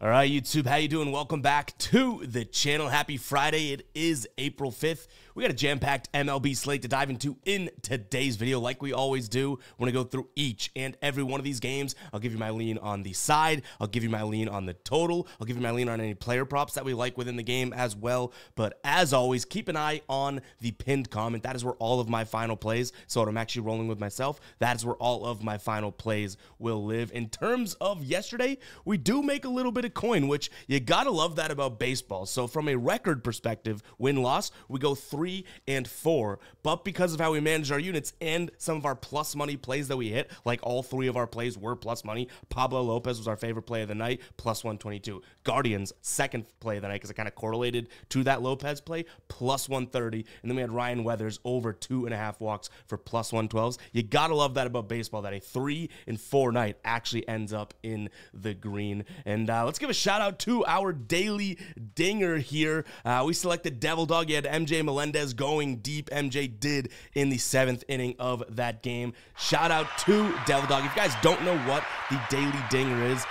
All right, YouTube, how you doing? Welcome back to the channel. Happy Friday. It is April 5th. We got a jam-packed MLB slate to dive into in today's video. Like we always do, when I go through each and every one of these games, I'll give you my lean on the side. I'll give you my lean on the total. I'll give you my lean on any player props that we like within the game as well. But as always, keep an eye on the pinned comment. That is where all of my final plays, so I'm actually rolling with myself, that is where all of my final plays will live. In terms of yesterday, we do make a little bit of coin, which you gotta love that about baseball. So from a record perspective, win-loss, we go 3-4, but because of how we manage our units and some of our plus money plays that we hit, like all three of our plays were plus money. Pablo Lopez was our favorite play of the night, plus 122. Guardians, second play of the night, because it kind of correlated to that Lopez play, plus 130. And then we had Ryan Weathers over 2.5 walks for plus 112s. You gotta love that about baseball, that a 3-4 night actually ends up in the green. And let's give a shout out to our daily dinger here. We selected Devil Dog. You had MJ Melendez going deep. MJ did in the 7th inning of that game. Shout out to Devil Dog. If you guys don't know what the daily dinger is,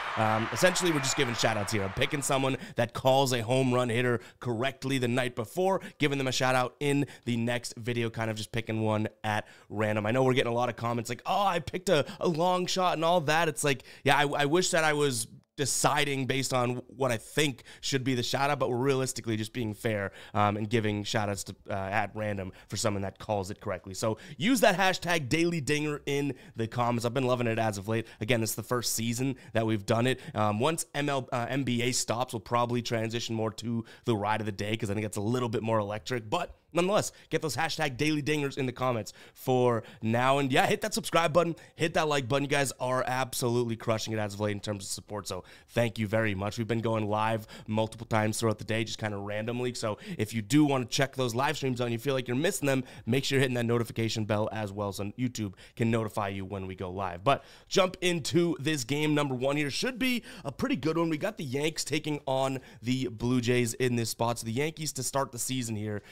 essentially we're just giving shout outs here. I'm picking someone that calls a home run hitter correctly the night before, giving them a shout out in the next video, kind of just picking one at random. I know we're getting a lot of comments like, oh, I picked a long shot and all that. It's like, yeah, I wish that I was deciding based on what I think should be the shout out, but we're realistically just being fair and giving shout outs to, at random for someone that calls it correctly. So use that hashtag daily dinger in the comments. I've been loving it as of late. Again, this is the first season that we've done it. Once NBA stops, we'll probably transition more to the ride of the day, because I think it's a little bit more electric, but nonetheless, get those hashtag daily dingers in the comments for now. And yeah, hit that subscribe button, hit that like button. You guys are absolutely crushing it as of late in terms of support, so thank you very much. We've been going live multiple times throughout the day, just kind of randomly. So if you do want to check those live streams out and you feel like you're missing them, make sure you're hitting that notification bell as well, so YouTube can notify you when we go live. But jump into this game. Number one here should be a pretty good one. We got the Yanks taking on the Blue Jays in this spot. So the Yankees to start the season here,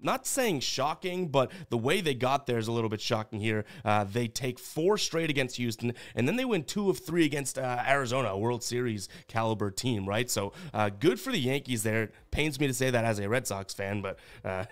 not saying shocking, but the way they got there is a little bit shocking here. They take 4 straight against Houston, and then they win 2 of 3 against Arizona, a World Series caliber team, right? So good for the Yankees there. It pains me to say that as a Red Sox fan, but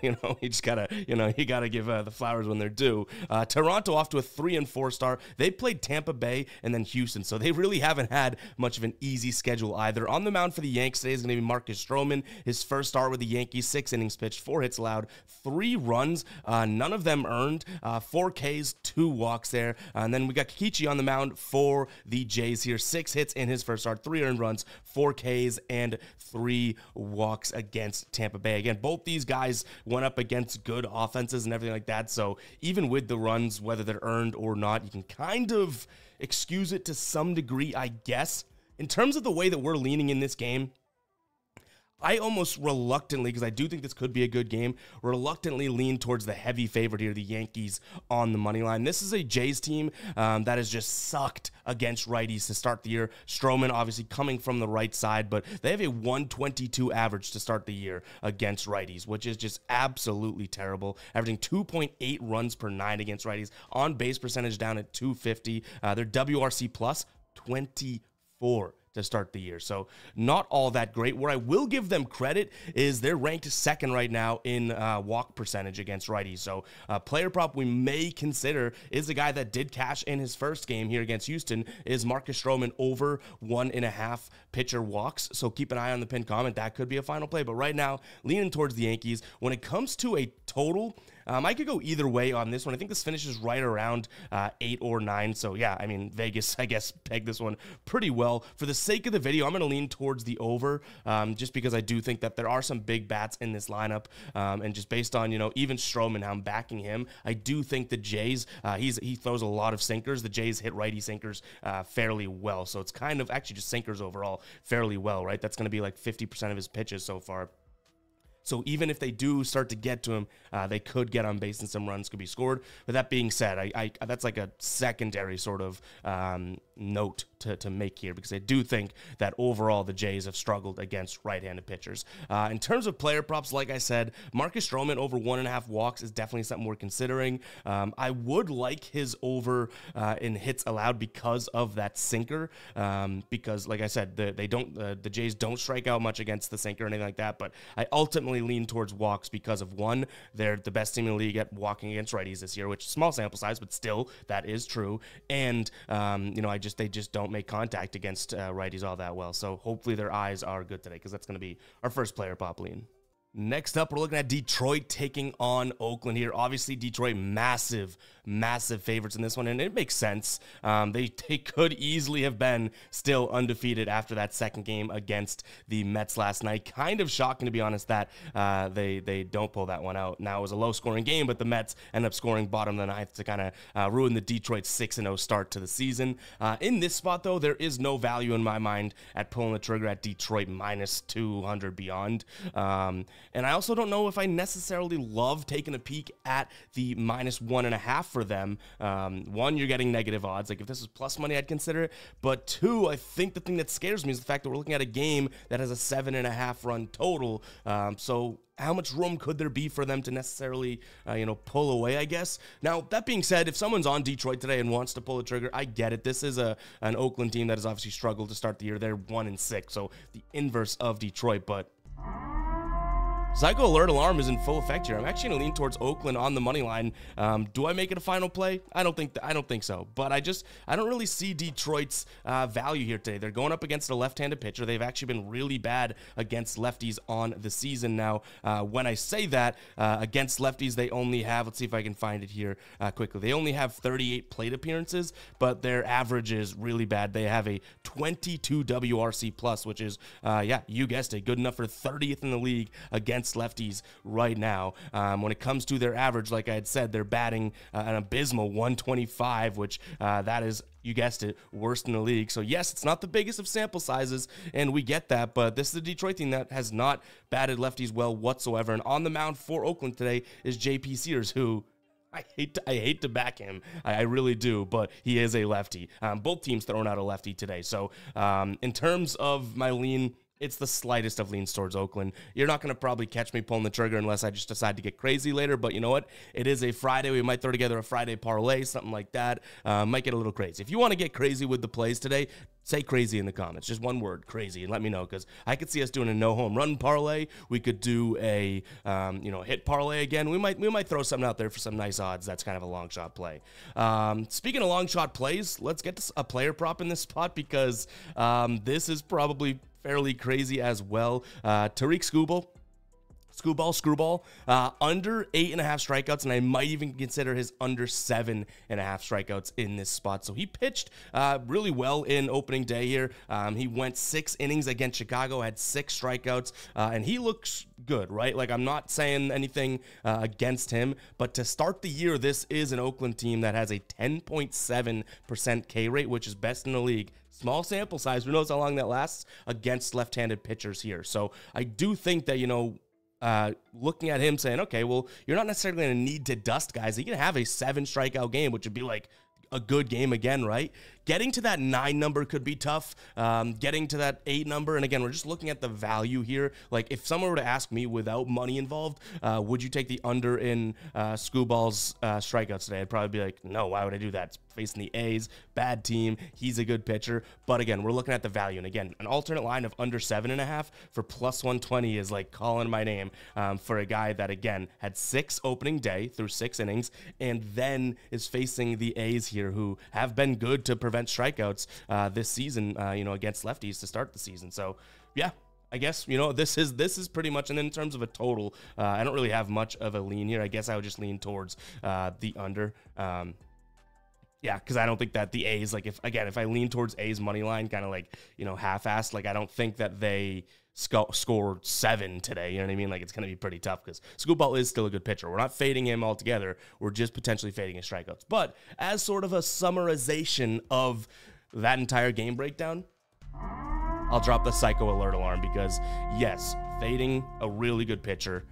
you know, you just gotta, you gotta give the flowers when they're due. Toronto off to a 3-4 start. They played Tampa Bay and then Houston, so they really haven't had much of an easy schedule either. On the mound for the Yanks today is going to be Marcus Stroman. His first start with the Yankees, 6 innings pitched, 4 hits allowed, 3 runs, none of them earned, 4 Ks, 2 walks there. And then we got Kikichi on the mound for the Jays here, 6 hits in his first start, 3 earned runs, 4 Ks, and 3 walks against Tampa Bay. Again, both these guys went up against good offenses and everything like that, so even with the runs, whether they're earned or not, you can kind of excuse it to some degree, I guess. In terms of the way that we're leaning in this game, I almost reluctantly, because I do think this could be a good game, reluctantly lean towards the heavy favorite here, the Yankees on the money line. This is a Jays team that has just sucked against righties to start the year. Stroman obviously coming from the right side, but they have a 122 average to start the year against righties, which is just absolutely terrible. Averaging 2.8 runs per 9 against righties. On base percentage down at 250. Their WRC plus 24 to start the year. So not all that great. Where I will give them credit is they're ranked 2nd right now in walk percentage against righties. So player prop we may consider is the guy that did cash in his first game here against Houston, is Marcus Stroman over 1.5 pitcher walks. So keep an eye on the pinned comment. That could be a final play. But right now, leaning towards the Yankees. When it comes to a total, I could go either way on this one. I think this finishes right around 8 or 9. So yeah, I mean, Vegas, I guess, pegged this one pretty well. For the sake of the video, I'm going to lean towards the over, just because I do think that there are some big bats in this lineup. And just based on, even Stroman, how I'm backing him, I do think the Jays, he throws a lot of sinkers. The Jays hit righty sinkers fairly well. So it's kind of actually just sinkers overall fairly well, right? That's going to be like 50% of his pitches so far. So even if they do start to get to him, they could get on base and some runs could be scored. But that being said, I that's like a secondary sort of note to make here, because I do think that overall the Jays have struggled against right-handed pitchers. In terms of player props, like I said, Marcus Stroman over 1.5 walks is definitely something we're considering. I would like his over in hits allowed because of that sinker, because like I said, the Jays don't strike out much against the sinker or anything like that, but I ultimately lean towards walks because of, one, they're the best team in the league at walking against righties this year, which is small sample size, but still that is true. And they just don't make contact against righties all that well. So hopefully their eyes are good today, because that's going to be our first player prop lean. Next up, we're looking at Detroit taking on Oakland here. Obviously, Detroit, massive favorites in this one, and it makes sense. They could easily have been still undefeated after that second game against the Mets last night. Kind of shocking, to be honest, that they don't pull that one out. Now, it was a low-scoring game, but the Mets end up scoring bottom of the ninth to kind of ruin the Detroit 6-0 start to the season. In this spot, though, there is no value in my mind at pulling the trigger at Detroit minus 200 beyond. And I also don't know if I necessarily love taking a peek at the minus 1.5 for them. One, you're getting negative odds. Like, if this was plus money, I'd consider it. But two, I think the thing that scares me is the fact that we're looking at a game that has a 7.5 run total. So how much room could there be for them to necessarily, pull away, I guess? Now, that being said, if someone's on Detroit today and wants to pull the trigger, I get it. This is an Oakland team that has obviously struggled to start the year. They're 1-6, so the inverse of Detroit, but Psycho Alert Alarm is in full effect here. I'm actually going to lean towards Oakland on the money line. Do I make it a final play? I don't think so. But I don't really see Detroit's value here today. They're going up against a left-handed pitcher. They've actually been really bad against lefties on the season. Now, when I say that, against lefties, they only have, let's see if I can find it here quickly. They only have 38 plate appearances, but their average is really bad. They have a 22 WRC plus, which is, you guessed it, good enough for 30th in the league against lefties right now. When it comes to their average, like I had said, they're batting an abysmal 125, which that is, you guessed it, worst in the league. So yes, it's not the biggest of sample sizes, and we get that, but this is a Detroit team that has not batted lefties well whatsoever. And on the mound for Oakland today is J.P. Sears, who I hate to back him. I really do, but he is a lefty. Both teams throwing out a lefty today. So in terms of my lean, it's the slightest of leans towards Oakland. You're not going to probably catch me pulling the trigger unless I just decide to get crazy later. But you know what? It is a Friday. We might throw together a Friday parlay, something like that. Might get a little crazy. If you want to get crazy with the plays today, say crazy in the comments. Just one word, crazy, and let me know, because I could see us doing a no home run parlay. We could do a hit parlay again. We might throw something out there for some nice odds. That's kind of a long shot play. Speaking of long shot plays, let's get to a player prop in this spot, because this is probably fairly crazy as well. Tariq Screwball, under 8.5 strikeouts, and I might even consider his under 7.5 strikeouts in this spot. So he pitched really well in opening day here. He went 6 innings against Chicago, had 6 strikeouts, and he looks good, right? Like, I'm not saying anything against him, but to start the year, this is an Oakland team that has a 10.7% K rate, which is best in the league. Small sample size, who knows how long that lasts, against left-handed pitchers here. So I do think that, looking at him saying, okay, well, you're not necessarily going to need to dust guys. He can have a 7 strikeout game, which would be like a good game again, right? Getting to that 9 number could be tough. Getting to that 8 number, and again, we're just looking at the value here. Like, if someone were to ask me without money involved, would you take the under in Screwball's strikeouts today? I'd probably be like, no, why would I do that? It's facing the A's, bad team. He's a good pitcher. But again, we're looking at the value. And again, an alternate line of under 7.5 for plus 120 is like calling my name for a guy that, again, had 6 opening day through 6 innings, and then is facing the A's here, who have been good to prevent strikeouts this season, against lefties to start the season. So yeah, I guess, this is pretty much, and then in terms of a total, I don't really have much of a lean here. I guess I would just lean towards the under. Yeah, because I don't think that the A's, like, if I lean towards A's money line, kind of like, half-assed, like, I don't think that they scored 7 today. You know what I mean? Like, it's going to be pretty tough, because Screwball is still a good pitcher. We're not fading him altogether. We're just potentially fading his strikeouts. But as sort of a summarization of that entire game breakdown, I'll drop the psycho alert alarm because, yes, fading a really good pitcher,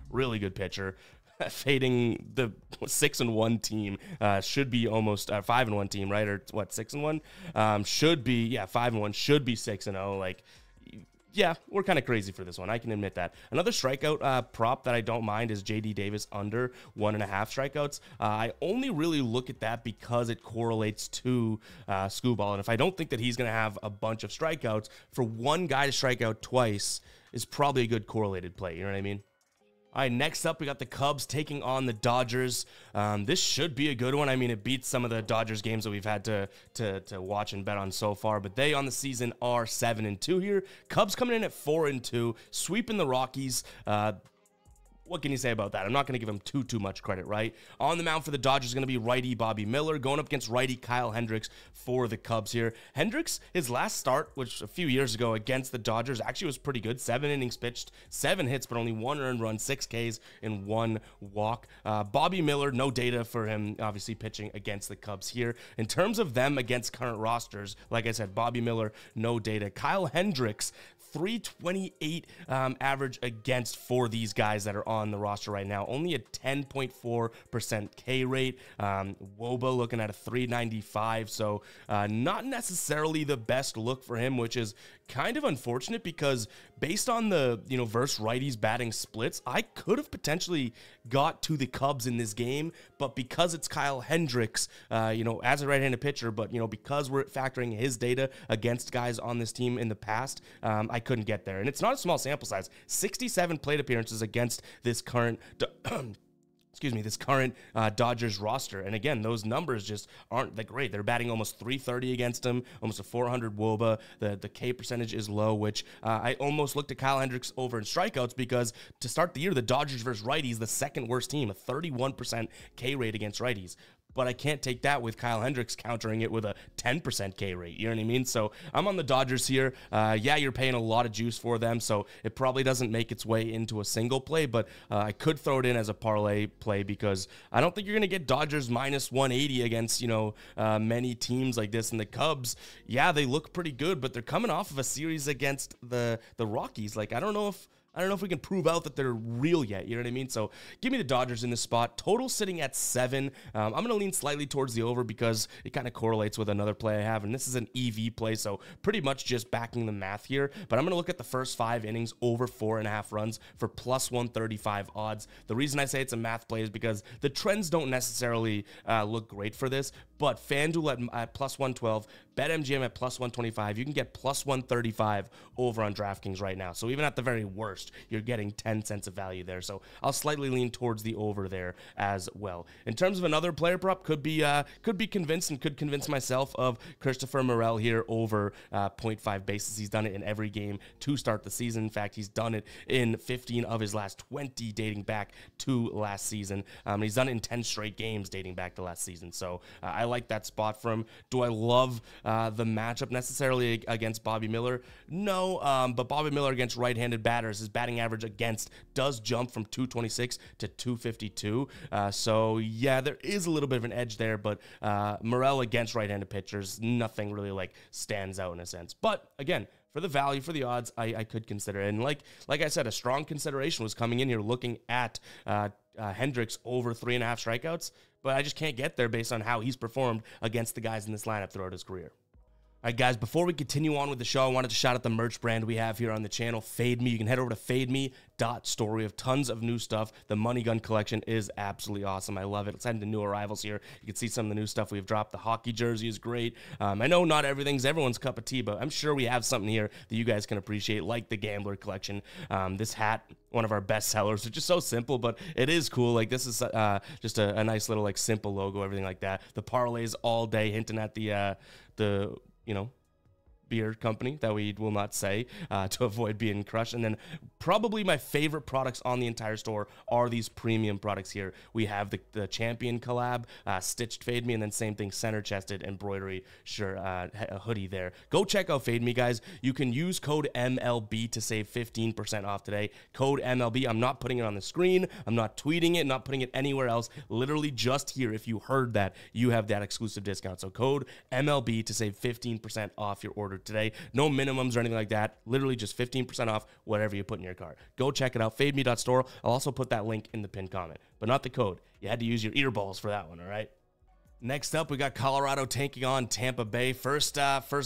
fading the 6-1 team should be almost 5-1 team, right? Or what, 6-1? Should be, yeah, 5-1 should be 6-0. Like, yeah, we're kind of crazy for this one. I can admit that. Another strikeout prop that I don't mind is J.D. Davis under 1.5 strikeouts. I only really look at that because it correlates to Skubal. And if I don't think that he's going to have a bunch of strikeouts, for one guy to strike out twice is probably a good correlated play. You know what I mean? All right, next up, we got the Cubs taking on the Dodgers. This should be a good one. I mean, it beats some of the Dodgers games that we've had to watch and bet on so far, but they on the season are 7-2 here. Cubs coming in at 4-2, sweeping the Rockies. What can you say about that? I'm not going to give him too much credit, right? On the mound for the Dodgers is going to be righty Bobby Miller, going up against righty Kyle Hendricks for the Cubs here. Hendricks, his last start, which a few years ago against the Dodgers, actually was pretty good. 7 innings pitched, 7 hits, but only 1 earned run, 6 Ks, and 1 walk. Bobby Miller, no data for him, obviously pitching against the Cubs here. In terms of them against current rosters, like I said, Bobby Miller, no data. Kyle Hendricks, 328 average against for these guys that are on the roster right now. Only a 10.4% K rate. Woba looking at a 395, so not necessarily the best look for him, which is kind of unfortunate because based on the, verse righties batting splits, I could have potentially got to the Cubs in this game, but because it's Kyle Hendricks, as a right-handed pitcher, but, because we're factoring his data against guys on this team in the past, I couldn't get there. And it's not a small sample size. 67 plate appearances against this current Dodgers roster. And again, those numbers just aren't that great. They're batting almost 330 against him, almost a 400 WOBA. The K percentage is low, which I almost looked at Kyle Hendricks over in strikeouts because to start the year, the Dodgers versus righties, the second worst team, a 31% K rate against righties. But I can't take that with Kyle Hendricks countering it with a 10% K rate. You know what I mean? So I'm on the Dodgers here. Yeah, you're paying a lot of juice for them, so it probably doesn't make its way into a single play, but I could throw it in as a parlay play because I don't think you're going to get Dodgers minus 180 against, many teams like this. And the Cubs, yeah, they look pretty good, but they're coming off of a series against the Rockies. Like, I don't know if we can prove out that they're real yet. You know what I mean? So give me the Dodgers in this spot. Total sitting at 7. I'm going to lean slightly towards the over because it kind of correlates with another play I have. And this is an EV play, so pretty much just backing the math here. But I'm going to look at the first 5 innings over 4.5 runs for plus 135 odds. The reason I say it's a math play is because the trends don't necessarily look great for this. But FanDuel at plus 112, BetMGM at plus 125. You can get plus 135 over on DraftKings right now. So even at the very worst, you're getting 10 cents of value there. So I'll slightly lean towards the over there as well. In terms of another player prop, could be convinced and could convince myself of Christopher Morel here over 0.5 bases. He's done it in every game to start the season. In fact, he's done it in 15 of his last 20 dating back to last season. He's done it in 10 straight games dating back to last season. So I like that spot for him. Do I love the matchup necessarily against Bobby Miller? No, but Bobby Miller against right-handed batters, his batting average against does jump from 226 to 252. So yeah, there is a little bit of an edge there, but Morel against right-handed pitchers, nothing really like stands out in a sense. But again, for the value, for the odds, I could consider it. And like I said, a strong consideration was coming in here looking at Hendricks over 3.5 strikeouts, but I just can't get there based on how he's performed against the guys in this lineup throughout his career. All right, guys, before we continue on with the show, I wanted to shout out the merch brand we have here on the channel, Fade Me. You can head over to fademe.store. We have tons of new stuff. The Money Gun collection is absolutely awesome. I love it. Let's head into new arrivals here. You can see some of the new stuff we've dropped. The hockey jersey is great. I know not everything's everyone's cup of tea, but I'm sure we have something here that you guys can appreciate, like the Gambler collection. This hat, one of our best sellers. It's just so simple, but it is cool. Like, this is just a nice little, like, simple logo, everything like that. The parlays all day, hinting at the beer company that we will not say to avoid being crushed. And then probably my favorite products on the entire store are these premium products here. We have the Champion collab, Stitched Fade Me, and then same thing, center chested embroidery shirt, a hoodie there. Go check out Fade Me, guys. You can use code MLB to save 15% off today. Code MLB. I'm not putting it on the screen. I'm not tweeting it, not putting it anywhere else. Literally just here. If you heard that, you have that exclusive discount. So code MLB to save 15% off your order order today. No minimums or anything like that. Literally just 15% off whatever you put in your cart. Go check it out, fademe.store. I'll also put that link in the pinned comment, but not the code. You had to use your earballs for that one, all right? Next up, we got Colorado taking on Tampa Bay. First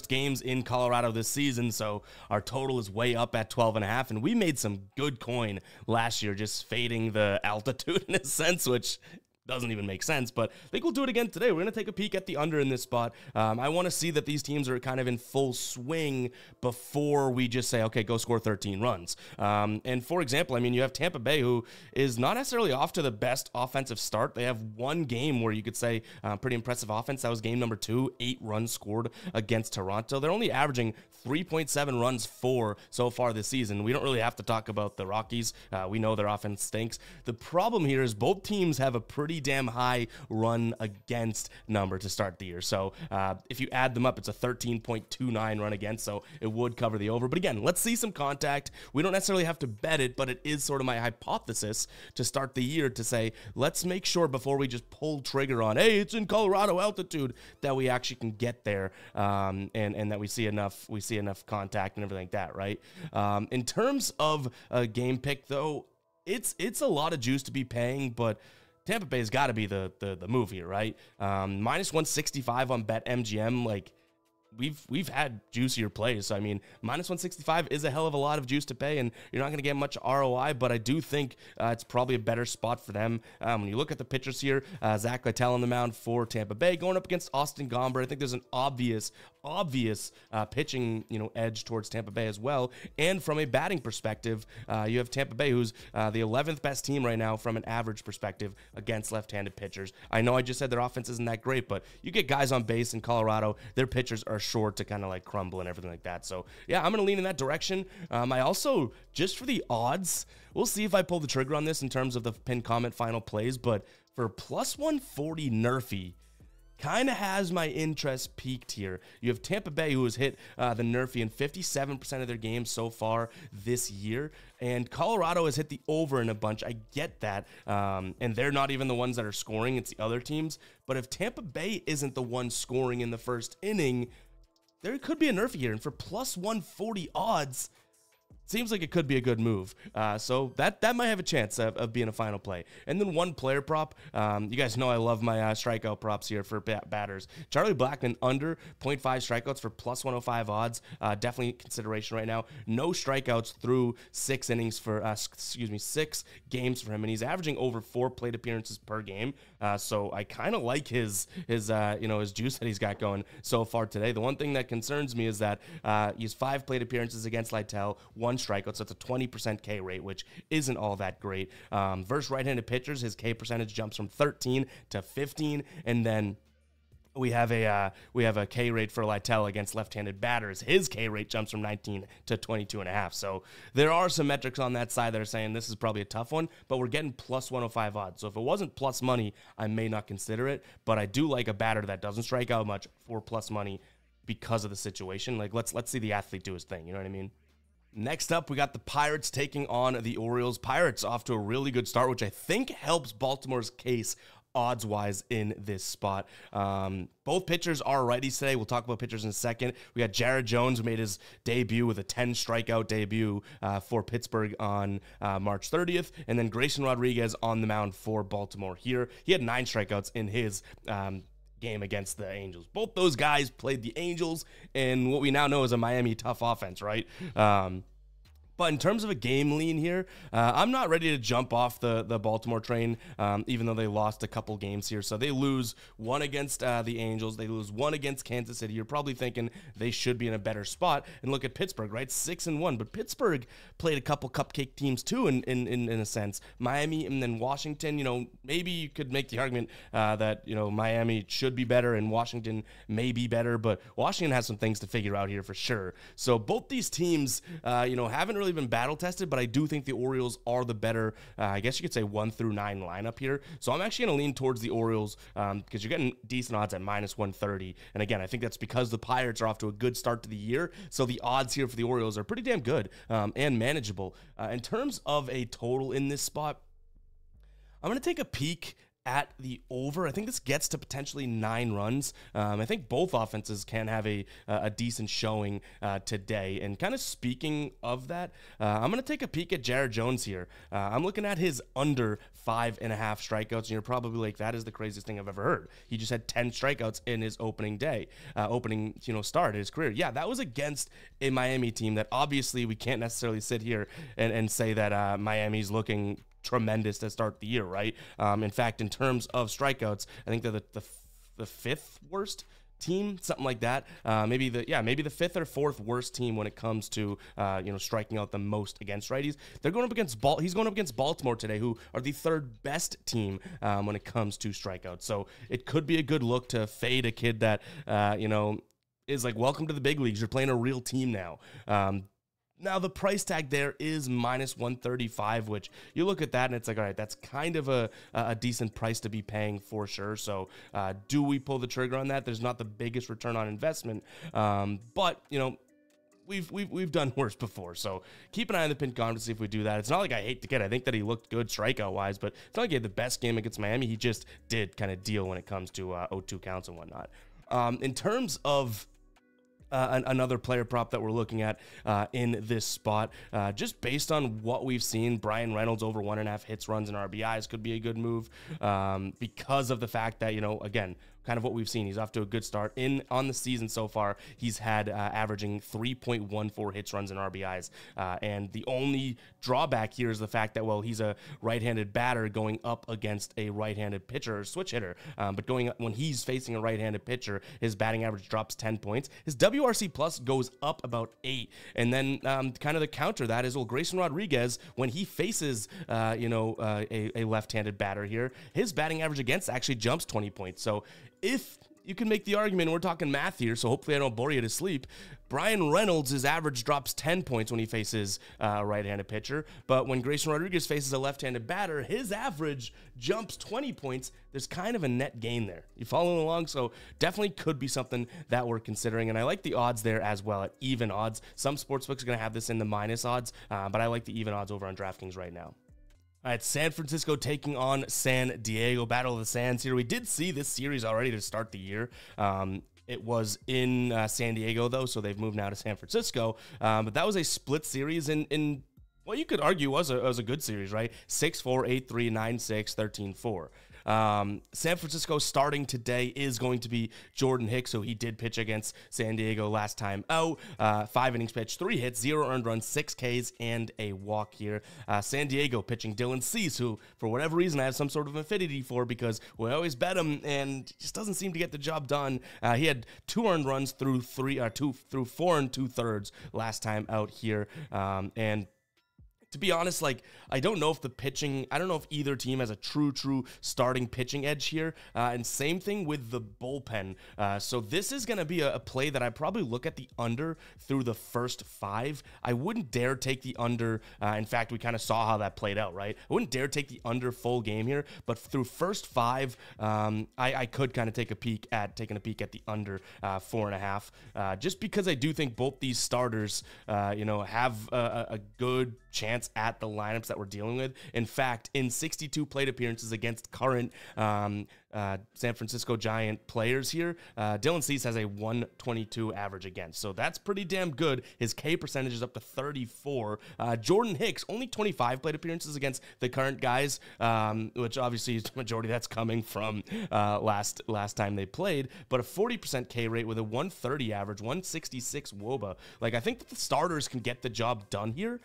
games in Colorado this season, so our total is way up at 12.5, and we made some good coin last year just fading the altitude in a sense, which doesn't even make sense, but I think we'll do it again today. We're going to take a peek at the under in this spot. I want to see that these teams are kind of in full swing before we just say, okay, go score 13 runs. And for example, I mean, you have Tampa Bay, who is not necessarily off to the best offensive start. They have one game where you could say pretty impressive offense. That was game number 2, 8 runs scored against Toronto. They're only averaging 3.7 runs for so far this season. We don't really have to talk about the Rockies. We know their offense stinks. The problem here is both teams have a pretty damn high run against number to start the year. So if you add them up, it's a 13.29 run against, so it would cover the over. But again, let's see some contact. We don't necessarily have to bet it, but it is sort of my hypothesis to start the year to say, let's make sure before we just pull trigger on, hey, it's in Colorado altitude, that we actually can get there and that we see enough contact and everything like that, right? In terms of a game pick, though, it's a lot of juice to be paying, but Tampa Bay's got to be the move here, right? Minus 165 on BetMGM, like we've had juicier plays. So I mean, minus 165 is a hell of a lot of juice to pay, and you're not going to get much ROI. But I do think it's probably a better spot for them. When you look at the pitchers here, Zach Littell on the mound for Tampa Bay, going up against Austin Gomber. I think there's an obvious pitching edge towards Tampa Bay as well. And from a batting perspective, you have Tampa Bay, who's the 11th best team right now from an average perspective against left-handed pitchers. I know I just said their offense isn't that great, but you get guys on base in Colorado, their pitchers are sure to kind of like crumble and everything like that. So yeah, I'm going to lean in that direction. I also, just for the odds, we'll see if I pull the trigger on this in terms of the pinned comment final plays, but for plus 140 Nerfy, kind of has my interest peaked here. You have Tampa Bay, who has hit the Nerfy in 57% of their games so far this year, and Colorado has hit the over in a bunch. I get that, and they're not even the ones that are scoring. It's the other teams. But if Tampa Bay isn't the one scoring in the first inning, there could be a Nerfy here, and for plus 140 odds, seems like it could be a good move. So that might have a chance of being a final play. And then one player prop. You guys know I love my strikeout props here for batters. Charlie Blackmon under 0.5 strikeouts for plus 105 odds. Definitely consideration right now. No strikeouts through 6 innings for, 6 games for him. And he's averaging over 4 plate appearances per game. So I kind of like his juice that he's got going so far today. The one thing that concerns me is that he's 5 plate appearances against Littell, 1 strikeouts. That's a 20% K rate, which isn't all that great. Versus right-handed pitchers, his K percentage jumps from 13 to 15, and then we have a K rate for Littell against left-handed batters. His K rate jumps from 19 to 22.5. So there are some metrics on that side that are saying this is probably a tough one, but we're getting plus 105 odds. So if it wasn't plus money, I may not consider it, but I do like a batter that doesn't strike out much for plus money because of the situation. Like let's see the athlete do his thing. You know what I mean? Next up, we got the Pirates taking on the Orioles. Pirates off to a really good start, which I think helps Baltimore's case odds-wise in this spot. Both pitchers are righties today. We'll talk about pitchers in a second. We got Jared Jones, who made his debut with a 10-strikeout debut for Pittsburgh on March 30th, and then Grayson Rodriguez on the mound for Baltimore here. He had 9 strikeouts in his game against the Angels. Both those guys played the Angels in what we now know is a Miami tough offense, right? But in terms of a game lean here, I'm not ready to jump off the Baltimore train, even though they lost a couple games here. So they lose 1 against the Angels. They lose 1 against Kansas City. You're probably thinking they should be in a better spot. And look at Pittsburgh, right? 6-1. But Pittsburgh played a couple cupcake teams too, in a sense. Miami and then Washington, maybe you could make the argument that, Miami should be better and Washington may be better. But Washington has some things to figure out here for sure. So both these teams, haven't really been battle tested, but I do think the Orioles are the better, I guess you could say 1 through 9 lineup here. So I'm actually going to lean towards the Orioles because you're getting decent odds at minus 130. And again, I think that's because the Pirates are off to a good start to the year. So the odds here for the Orioles are pretty damn good and manageable. In terms of a total in this spot, I'm going to take a peek at the over. I think this gets to potentially 9 runs. I think both offenses can have a decent showing today. And kind of speaking of that, I'm going to take a peek at Jared Jones here. I'm looking at his under 5.5 strikeouts, and you're probably like, that is the craziest thing I've ever heard. He just had 10 strikeouts in his opening start his career. Yeah, that was against a Miami team that obviously we can't necessarily sit here and say that Miami's looking tremendous to start the year, right? In fact, in terms of strikeouts, I think they're the 5th worst team, something like that. Maybe the 5th or 4th worst team when it comes to striking out the most against righties. They're going up against He's going up against Baltimore today, who are the 3rd best team when it comes to strikeouts. So it could be a good look to fade a kid that is like, welcome to the big leagues. You're playing a real team now. Now, the price tag there is -135, which you look at that and it's like, all right, that's kind of a decent price to be paying for sure. So do we pull the trigger on that? There's not the biggest return on investment, but, we've done worse before. So keep an eye on the pinned comment to see if we do that. It's not like I hate the kid. I think that he looked good strikeout-wise, but it's not like he had the best game against Miami. He just did kind of deal when it comes to 0-2 counts and whatnot. In terms of another player prop that we're looking at in this spot, just based on what we've seen, Brian Reynolds over 1.5 hits, runs, and RBIs could be a good move because of the fact that, again, kind of what we've seen. He's off to a good start on the season so far. He's had averaging 3.14 hits, runs, and RBIs. And the only drawback here is the fact that, well, he's a right-handed batter going up against a right-handed pitcher or switch hitter. But when he's facing a right-handed pitcher, his batting average drops 10 points. His WRC plus goes up about 8. And then kind of the counter that is, well, Grayson Rodriguez, when he faces a left-handed batter here, his batting average against actually jumps 20 points. So if you can make the argument, we're talking math here, so hopefully I don't bore you to sleep, Brian Reynolds, his average drops 10 points when he faces a right-handed pitcher, but when Grayson Rodriguez faces a left-handed batter, his average jumps 20 points. There's kind of a net gain there. You following along? So definitely could be something that we're considering, and I like the odds there as well at even odds. Some sportsbooks are going to have this in the minus odds, but I like the even odds over on DraftKings right now. All right, San Francisco taking on San Diego. Battle of the Sands here. We did see this series already to start the year. It was in San Diego, though, so they've moved now to San Francisco. But that was a split series in what you could argue was a good series, right? 6-4, 8-3, 9-6, 13-4. San Francisco starting today is going to be Jordan Hicks, so he did pitch against San Diego last time out. 5 innings pitched, 3 hits, 0 earned runs, 6 Ks, and a walk here. San Diego pitching Dylan Cease, who for whatever reason I have some sort of affinity for because we always bet him and just doesn't seem to get the job done. He had 2 earned runs through 4 2/3 last time out here, and to be honest, like, I don't know if either team has a true starting pitching edge here. And same thing with the bullpen. So this is going to be a play that I probably look at the under through the first 5. I wouldn't dare take the under. In fact, we kind of saw how that played out, right? I wouldn't dare take the under full game here, but through first 5, I could kind of taking a peek at the under 4.5, just because I do think both these starters, have a good chance at the lineups that we're dealing with. In fact, in 62 plate appearances against current San Francisco Giant players here, Dylan Cease has a 122 average against. So that's pretty damn good. His K percentage is up to 34. Jordan Hicks, only 25 plate appearances against the current guys, which obviously is the majority that's coming from last time they played, but a 40% K rate with a 130 average, 166 WOBA. Like, I think that the starters can get the job done here.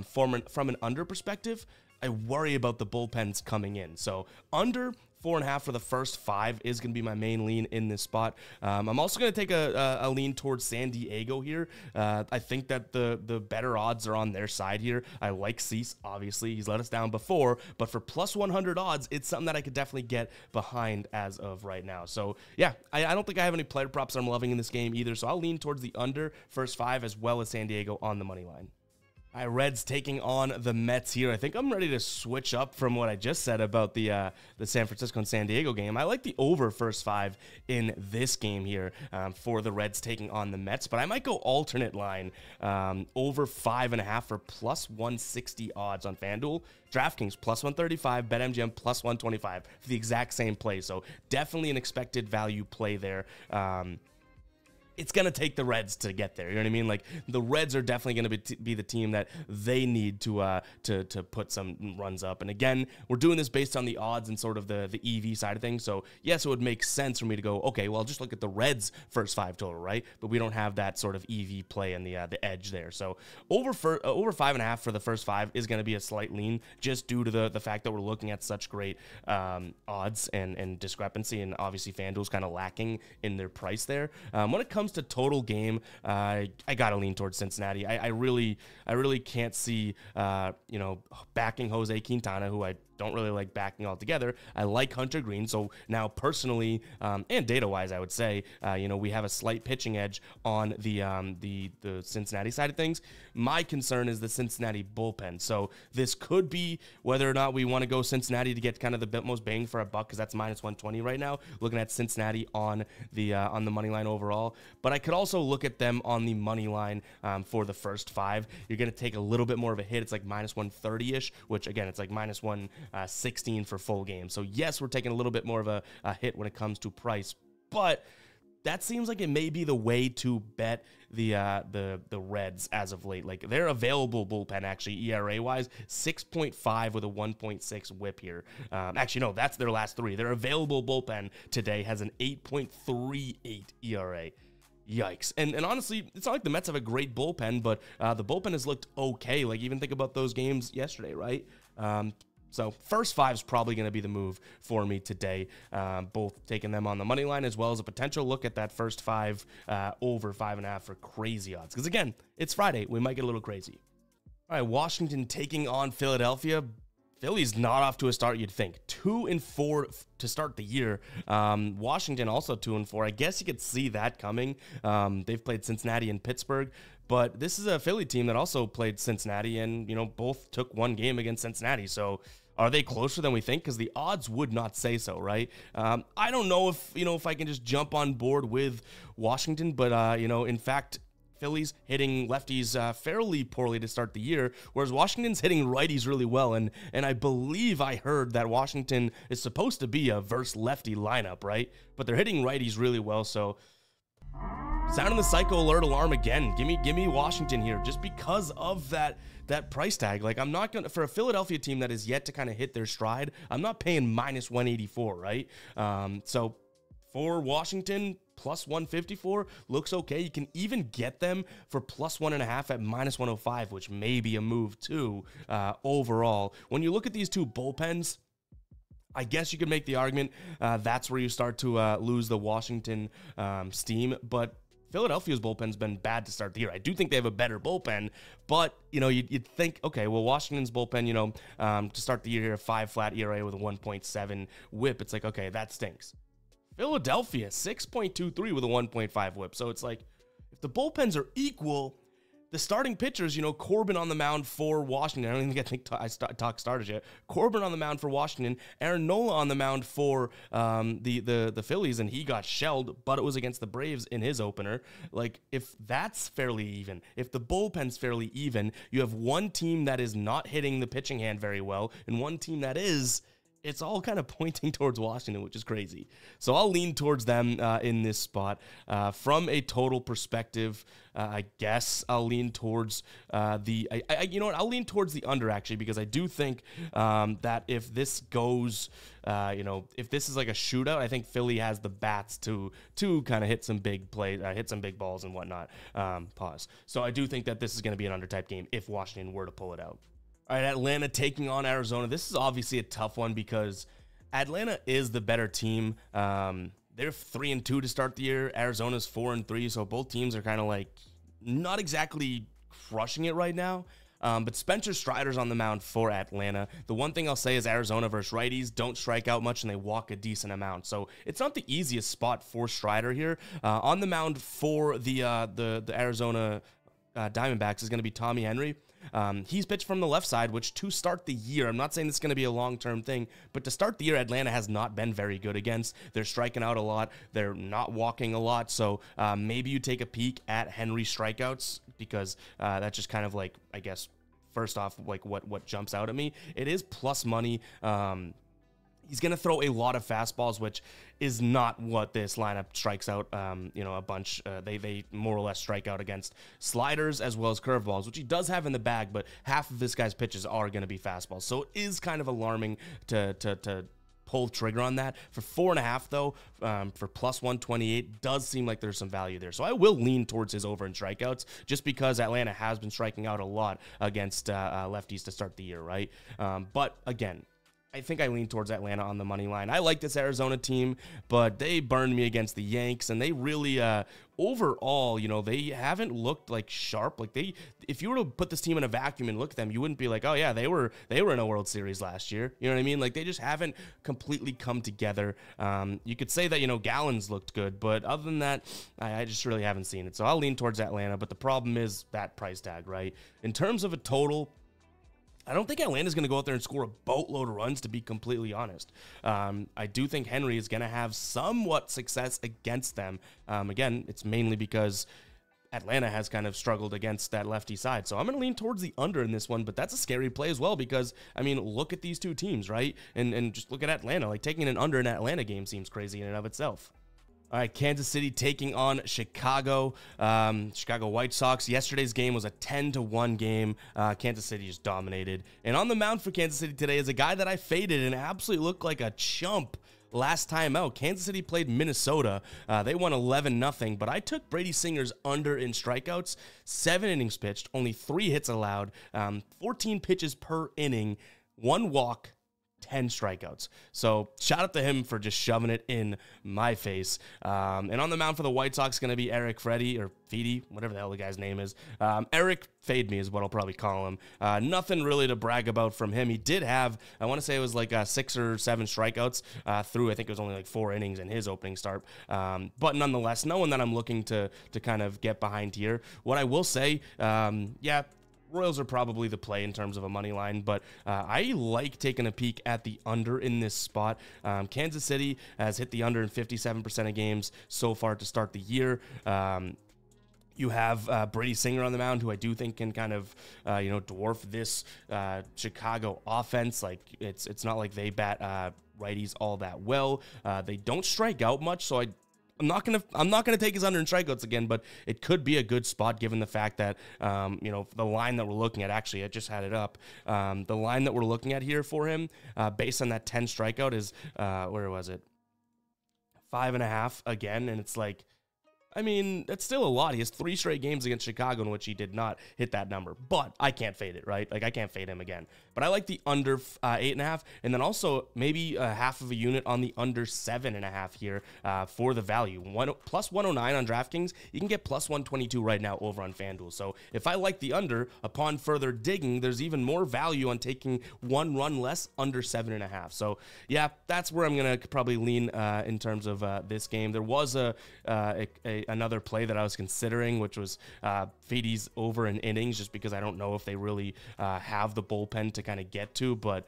From an under perspective, I worry about the bullpens coming in. So under 4.5 for the first 5 is going to be my main lean in this spot. I'm also going to take a lean towards San Diego here. I think that the better odds are on their side here. I like Cease, obviously. He's let us down before, but for plus 100 odds, it's something that I could definitely get behind as of right now. So, yeah, I don't think I have any player props I'm loving in this game either, so I'll lean towards the under first 5 as well as San Diego on the money line. All right, Reds taking on the Mets here. I think I'm ready to switch up from what I just said about the San Francisco and San Diego game. I like the over first 5 in this game here for the Reds taking on the Mets, but I might go alternate line over 5.5 for plus 160 odds on FanDuel. DraftKings plus 135, BetMGM plus 125 for the exact same play. So definitely an expected value play there. It's going to take the Reds to get there. You know what I mean? Like, the Reds are definitely going to be the team that they need to put some runs up. And again, we're doing this based on the odds and sort of the EV side of things. So yes, it would make sense for me to go, okay, well, just look at the Reds first 5 total, right? But we don't have that sort of EV play and the edge there. So over 5.5 for the first 5 is going to be a slight lean, just due to the fact that we're looking at such great odds and discrepancy. And obviously FanDuel's kind of lacking in their price there. When it comes to total game, I gotta lean towards Cincinnati. I really can't see backing Jose Quintana, who I don't really like backing altogether. I like Hunter Green, so now personally and data-wise, I would say we have a slight pitching edge on the Cincinnati side of things. My concern is the Cincinnati bullpen. So this could be whether or not we want to go Cincinnati to get kind of the most bang for a buck, because that's minus 120 right now. Looking at Cincinnati on the money line overall, but I could also look at them on the money line for the first 5. You're going to take a little bit more of a hit. It's like minus 130-ish, which again, it's like minus 116 for full game. So yes, we're taking a little bit more of a hit when it comes to price, but that seems like it may be the way to bet the Reds as of late. Like, their available bullpen, actually, ERA wise, 6.5 with a 1.6 whip here. Actually, no, that's their last 3. Their available bullpen today has an 8.38 ERA. Yikes. And honestly, it's not like the Mets have a great bullpen, but the bullpen has looked okay. Like, even think about those games yesterday, right? So first 5 is probably going to be the move for me today, both taking them on the money line as well as a potential look at that first 5 over 5.5 for crazy odds. Because again, it's Friday. We might get a little crazy. All right, Washington taking on Philadelphia. Philly's not off to a start, you'd think. 2-4 to start the year. Washington also 2-4. I guess you could see that coming. They've played Cincinnati and Pittsburgh, but this is a Philly team that also played Cincinnati and, both took one game against Cincinnati. So are they closer than we think? Because the odds would not say so, right? I don't know if I can just jump on board with Washington, but, in fact, Philly's hitting lefties fairly poorly to start the year, whereas Washington's hitting righties really well. And I believe I heard that Washington is supposed to be a verse lefty lineup, right? But they're hitting righties really well. So sounding the psycho alert alarm again. Give me Washington here, just because of that price tag. Like, I'm not gonna, for a Philadelphia team that is yet to kind of hit their stride, I'm not paying minus 184, right? So for Washington, plus 154 looks okay. You can even get them for plus 1.5 at minus 105, which may be a move too overall. When you look at these two bullpens, I guess you could make the argument that's where you start to lose the Washington steam, but Philadelphia's bullpen's been bad to start the year. I do think they have a better bullpen, but, you'd think, okay, well, Washington's bullpen, to start the year here, 5 flat ERA with a 1.7 whip. It's like, okay, that stinks. Philadelphia, 6.23 with a 1.5 whip. So it's like, if the bullpens are equal, the starting pitchers, Corbin on the mound for Washington. I don't even think I talked starters yet. Corbin on the mound for Washington. Aaron Nola on the mound for the Phillies, and he got shelled, but it was against the Braves in his opener. Like, if that's fairly even, if the bullpen's fairly even, you have one team that is not hitting the pitching hand very well, and one team that is. It's all kind of pointing towards Washington, which is crazy. So I'll lean towards them in this spot. From a total perspective, I guess I'll lean towards I'll lean towards the under, actually, because I do think that if this goes, if this is like a shootout, I think Philly has the bats to kind of hit some big plays, hit some big balls and whatnot. So I do think that this is going to be an under type game if Washington were to pull it out. All right, Atlanta taking on Arizona. This is obviously a tough one because Atlanta is the better team. They're 3-2 to start the year. Arizona's 4-3, so both teams are kind of like not exactly crushing it right now. But Spencer Strider's on the mound for Atlanta. The one thing I'll say is Arizona versus righties don't strike out much and they walk a decent amount. So it's not the easiest spot for Strider here. On the mound for the Arizona Diamondbacks is going to be Tommy Henry. He's pitched from the left side, which to start the year, I'm not saying this is going to be a long-term thing, but to start the year, Atlanta has not been very good against. They're striking out a lot. They're not walking a lot. So maybe you take a peek at Henry's strikeouts, because that's just kind of like, I guess, first off, like what jumps out at me. It is plus money. He's going to throw a lot of fastballs, which is not what this lineup strikes out, a bunch. They more or less strike out against sliders as well as curveballs, which he does have in the bag, but half of this guy's pitches are going to be fastballs. So it is kind of alarming to pull trigger on that. For 4.5 though, for plus 128, does seem like there's some value there. So I will lean towards his over in strikeouts, just because Atlanta has been striking out a lot against lefties to start the year, right? But again, I think I lean towards Atlanta on the money line. I like this Arizona team, but they burned me against the Yanks, and they really, overall, they haven't looked like sharp. Like if you were to put this team in a vacuum and look at them, you wouldn't be like, oh yeah, they were in a World Series last year. You know what I mean? Like they just haven't completely come together. You could say that, Gallons looked good, but other than that, I just really haven't seen it. So I'll lean towards Atlanta, but the problem is that price tag, right? In terms of a total, I don't think Atlanta's going to go out there and score a boatload of runs, to be completely honest. I do think Henry is going to have somewhat success against them. Again, it's mainly because Atlanta has kind of struggled against that lefty side. So I'm going to lean towards the under in this one, but that's a scary play as well, because, I mean, look at these two teams, right? And just look at Atlanta. Like, taking an under in an Atlanta game seems crazy in and of itself. All right, Kansas City taking on Chicago. Chicago White Sox. Yesterday's game was a 10-1 game. Kansas City just dominated. And on the mound for Kansas City today is a guy that I faded and absolutely looked like a chump last time out. Kansas City played Minnesota. They won 11-0, but I took Brady Singer's under in strikeouts. 7 innings pitched, only 3 hits allowed, 14 pitches per inning, 1 walk, 10 strikeouts. So shout out to him for just shoving it in my face. And on the mound for the White Sox, going to be Eric Fede, whatever the hell the guy's name is. Eric Fade Me is what I'll probably call him. Nothing really to brag about from him. He did have, I want to say it was like 6 or 7 strikeouts through, I think it was only like 4 innings in his opening start. But nonetheless, no one that I'm looking to kind of get behind here. What I will say, Royals are probably the play in terms of a money line, but I like taking a peek at the under in this spot. Kansas City has hit the under in 57% of games so far to start the year. You have Brady Singer on the mound, who I do think can kind of, dwarf this Chicago offense. Like it's not like they bat righties all that well. They don't strike out much, so I'm not gonna take his under in strikeouts again, but it could be a good spot given the fact that the line that we're looking at. Actually, I just had it up. The line that we're looking at here for him, based on that 10 strikeout, is where was it? 5.5 again, and it's like, I mean, that's still a lot. He has 3 straight games against Chicago in which he did not hit that number, but I can't fade it, right? Like, I can't fade him again. But I like the under 8.5, and then also maybe a half of a unit on the under 7.5 here for the value. Plus 109 on DraftKings. You can get plus 122 right now over on FanDuel. So if I like the under, upon further digging, there's even more value on taking 1 run less under 7.5. So yeah, that's where I'm gonna probably lean in terms of this game. There was another play that I was considering, which was Fede's over in innings, just because I don't know if they really have the bullpen to kind of get to, but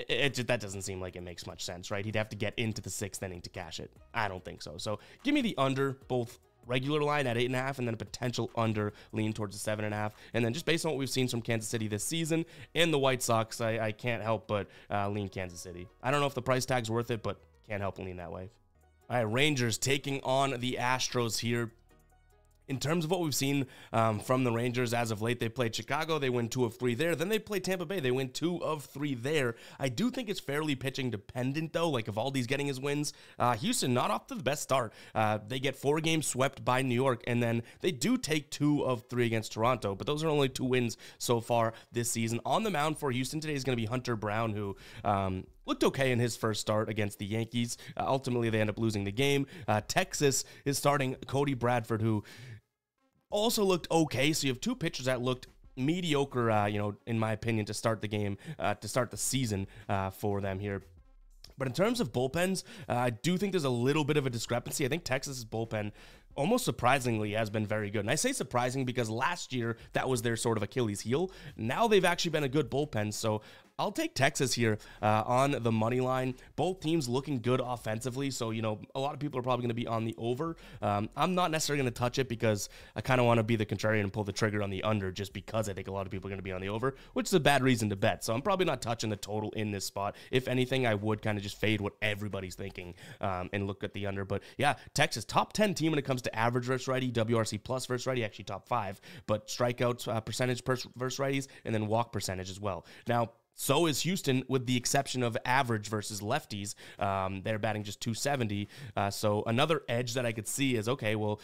that doesn't seem like it makes much sense, right? He'd have to get into the 6th inning to cash it. I don't think so. So give me the under, both regular line at 8.5 and then a potential under lean towards the 7.5. And then just based on what we've seen from Kansas City this season and the White Sox, I can't help but lean Kansas City. I don't know if the price tag's worth it, but can't help but lean that way. All right, Rangers taking on the Astros here. In terms of what we've seen from the Rangers as of late, they played Chicago. They win 2 of 3 there. Then they played Tampa Bay. They win 2 of 3 there. I do think it's fairly pitching dependent, though. Like, Eovaldi's getting his wins. Houston, not off to the best start. They get 4 games swept by New York, and then they do take 2 of 3 against Toronto, but those are only 2 wins so far this season. On the mound for Houston today is going to be Hunter Brown, who looked okay in his first start against the Yankees. Ultimately, they end up losing the game. Texas is starting Cody Bradford, who also looked okay. So you have 2 pitchers that looked mediocre, in my opinion, to start the game, to start the season for them here. But in terms of bullpens, I do think there's a little bit of a discrepancy. I think Texas's bullpen almost surprisingly has been very good. And I say surprising because last year that was their sort of Achilles heel. Now they've actually been a good bullpen, so I'll take Texas here on the money line. Both teams looking good offensively, so, you know, a lot of people are probably going to be on the over. I'm not necessarily going to touch it because I kind of want to be the contrarian and pull the trigger on the under just because I think a lot of people are going to be on the over, which is a bad reason to bet. So I'm probably not touching the total in this spot. If anything, I would kind of just fade what everybody's thinking and look at the under. But yeah, Texas, top 10 team when it comes to average versus righty, WRC plus versus righty, actually top 5, but strikeouts percentage versus righties, and then walk percentage as well. Now, so is Houston, with the exception of average versus lefties. They're batting just 270. So another edge that I could see is, okay, well,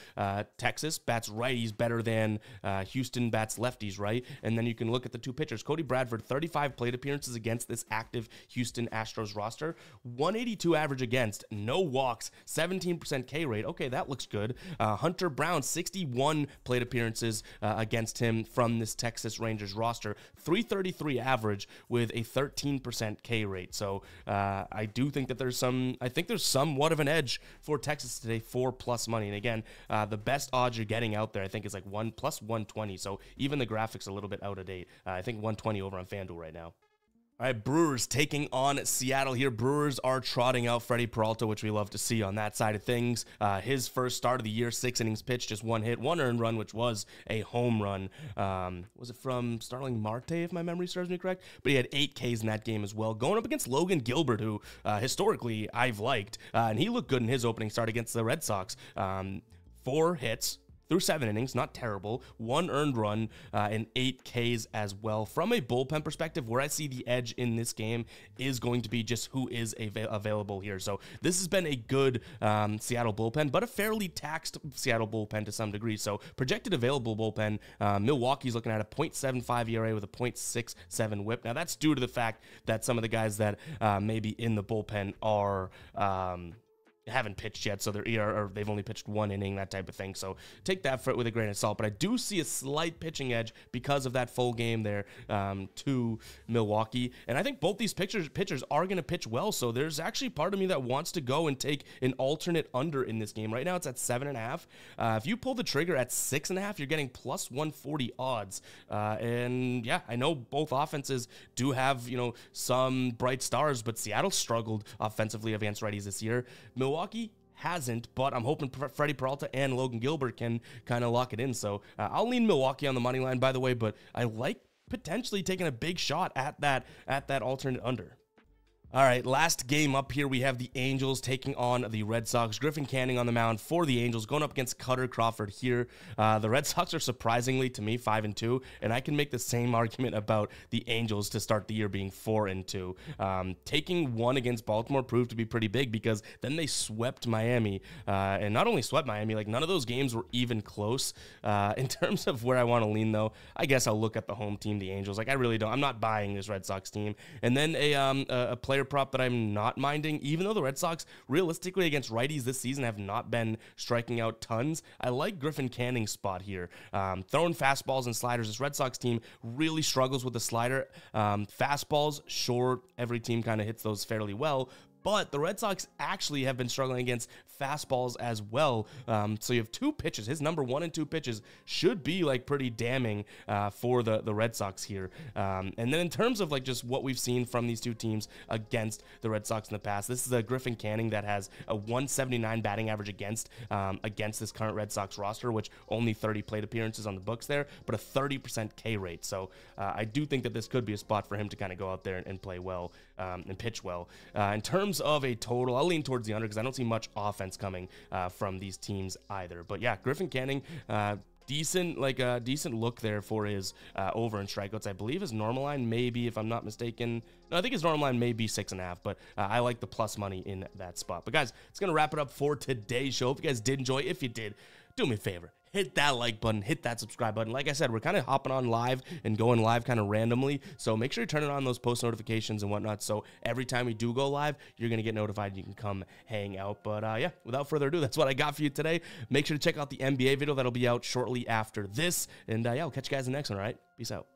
Texas bats righties better than Houston bats lefties, right? And then you can look at the two pitchers. Cody Bradford, 35 plate appearances against this active Houston Astros roster. 182 average against, no walks, 17% K rate. Okay, that looks good. Hunter Brown, 61 plate appearances against him from this Texas Rangers roster. 333 average with a 13% K rate. So I do think that there's somewhat of an edge for Texas today for plus money. And again, the best odds you're getting out there, I think, is like 1 plus 120. So even the graphics are a little bit out of date. I think 120 over on FanDuel right now. All right, Brewers taking on Seattle here. Brewers are trotting out Freddie Peralta, which we love to see on that side of things. His first start of the year, 6 innings pitched, just 1 hit, 1 earned run, which was a home run. Was it from Starling Marte, if my memory serves me correct? But he had 8 Ks in that game as well. Going up against Logan Gilbert, who historically I've liked, and he looked good in his opening start against the Red Sox. 4 hits through 7 innings, not terrible, 1 earned run, and 8 Ks as well. From a bullpen perspective, where I see the edge in this game is going to be just who is available here. So this has been a good Seattle bullpen, but a fairly taxed Seattle bullpen to some degree. So projected available bullpen, Milwaukee's looking at a .75 ERA with a .67 whip. Now that's due to the fact that some of the guys that may be in the bullpen are haven't pitched yet, so they've only pitched 1 inning, that type of thing. So take that with a grain of salt. But I do see a slight pitching edge because of that full game there to Milwaukee. And I think both these pitchers are going to pitch well. So there's actually part of me that wants to go and take an alternate under in this game. Right now it's at 7.5. If you pull the trigger at 6.5, you're getting plus 140 odds. And yeah, I know both offenses do have, you know, some bright stars, but Seattle struggled offensively against righties this year. Milwaukee hasn't, but I'm hoping Freddie Peralta and Logan Gilbert can kind of lock it in. So I'll lean Milwaukee on the money line, by the way, but I like potentially taking a big shot at that alternate under. All right, last game up here, we have the Angels taking on the Red Sox. Griffin Canning on the mound for the Angels, going up against Cutter Crawford here. The Red Sox are surprisingly, to me, 5-2, and I can make the same argument about the Angels to start the year being 4-2. Taking 1 against Baltimore proved to be pretty big because then they swept Miami, and not only swept Miami, like none of those games were even close. In terms of where I want to lean, though, I guess I'll look at the home team, the Angels. Like, I really don't. I'm not buying this Red Sox team. And then a player prop that I'm not minding, even though the Red Sox realistically against righties this season have not been striking out tons. I like Griffin Canning's spot here. Throwing fastballs and sliders. This Red Sox team really struggles with the slider. Fastballs, sure, every team kind of hits those fairly well, but the Red Sox actually have been struggling against fastballs as well. So you have 2 pitches. His number 1 and 2 pitches should be like pretty damning for the Red Sox here. And then in terms of like just what we've seen from these 2 teams against the Red Sox in the past, this is a Griffin Canning that has a 179 batting average against this current Red Sox roster, which only 30 plate appearances on the books there, but a 30% K rate. So I do think that this could be a spot for him to kind of go out there and play well and pitch well. In terms of a total, I'll lean towards the under because I don't see much offense coming from these teams either. But yeah, Griffin Canning, decent look there for his over and strikeouts. I believe his normal line maybe, if I'm not mistaken, no, I think his normal line may be 6.5, but I like the plus money in that spot. But guys, it's gonna wrap it up for today's show. If you guys did enjoy, if you did, do me a favor, hit that like button, hit that subscribe button. Like I said, we're kind of hopping on live and going live kind of randomly, so make sure you turn on those post notifications and whatnot, so every time we do go live, you're going to get notified and you can come hang out. But yeah, without further ado, that's what I got for you today. Make sure to check out the NBA video that'll be out shortly after this, and yeah, I'll catch you guys in the next one, all right? Peace out.